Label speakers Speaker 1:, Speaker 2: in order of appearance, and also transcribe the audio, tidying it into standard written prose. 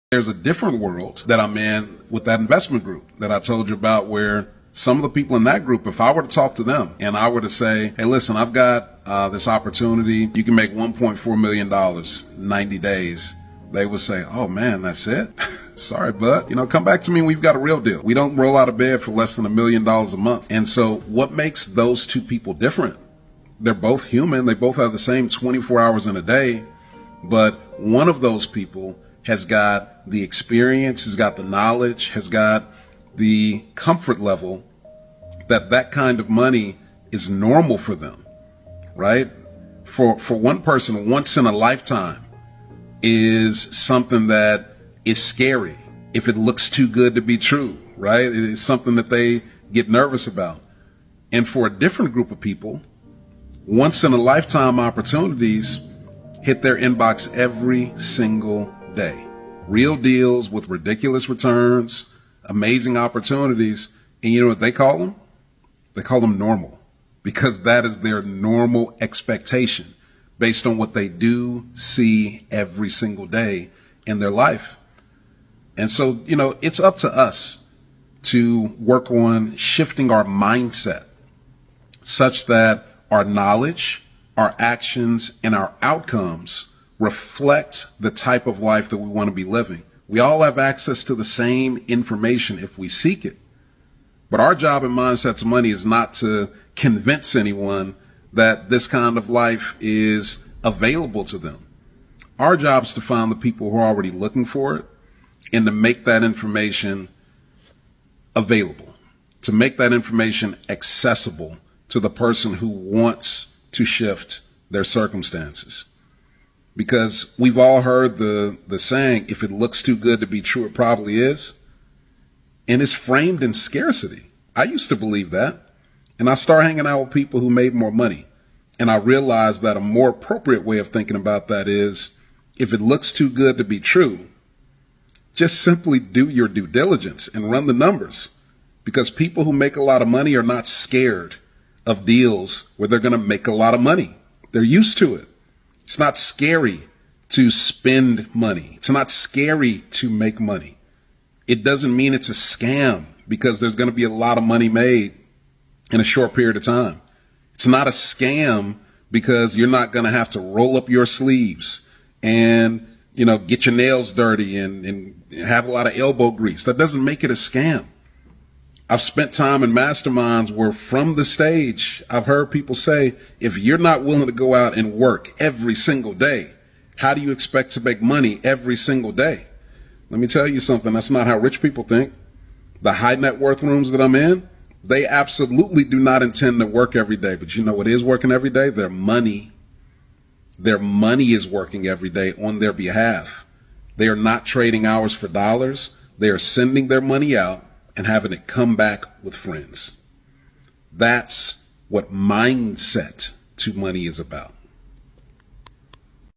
Speaker 1: There's a different world that I'm in with that investment group that I told you about, where some of the people in that group, if I were to talk to them and I were to say, hey, listen, I've got this opportunity. You can make $1.4 million 90 days. They would say, oh man, that's it? Sorry, bud. Come back to me when we've got a real deal. We don't roll out of bed for less than $1 million a month. And so what makes those two people different? They're both human. They both have the same 24 hours in a day. But one of those people has got the experience, has got the knowledge, has got the comfort level that kind of money is normal for them, right? For one person, once in a lifetime is something that is scary if it looks too good to be true, right? It is something that they get nervous about. And for a different group of people, once in a lifetime opportunities hit their inbox every single day. Real deals with ridiculous returns, amazing opportunities. And you know what they call them? They call them normal, because that is their normal expectation based on what they do see every single day in their life. And so, it's up to us to work on shifting our mindset such that our knowledge, our actions, and our outcomes reflect the type of life that we want to be living. We all have access to the same information if we seek it. But our job in Mindsets of Money is not to convince anyone that this kind of life is available to them. Our job is to find the people who are already looking for it and to make that information available, to make that information accessible to the person who wants to shift their circumstances. Because we've all heard the saying, if it looks too good to be true, it probably is. And it's framed in scarcity. I used to believe that. And I started hanging out with people who made more money. And I realized that a more appropriate way of thinking about that is, if it looks too good to be true, just simply do your due diligence and run the numbers. Because people who make a lot of money are not scared of deals where they're going to make a lot of money. They're used to it. It's not scary to spend money. It's not scary to make money. It doesn't mean it's a scam because there's going to be a lot of money made in a short period of time. It's not a scam because you're not going to have to roll up your sleeves and, get your nails dirty and have a lot of elbow grease. That doesn't make it a scam. I've spent time in masterminds where from the stage, I've heard people say, if you're not willing to go out and work every single day, how do you expect to make money every single day? Let me tell you something. That's not how rich people think. The high net worth rooms that I'm in, they absolutely do not intend to work every day. But you know what is working every day? Their money. Their money is working every day on their behalf. They are not trading hours for dollars. They are sending their money out and having it come back with friends. That's what mindset to money is about.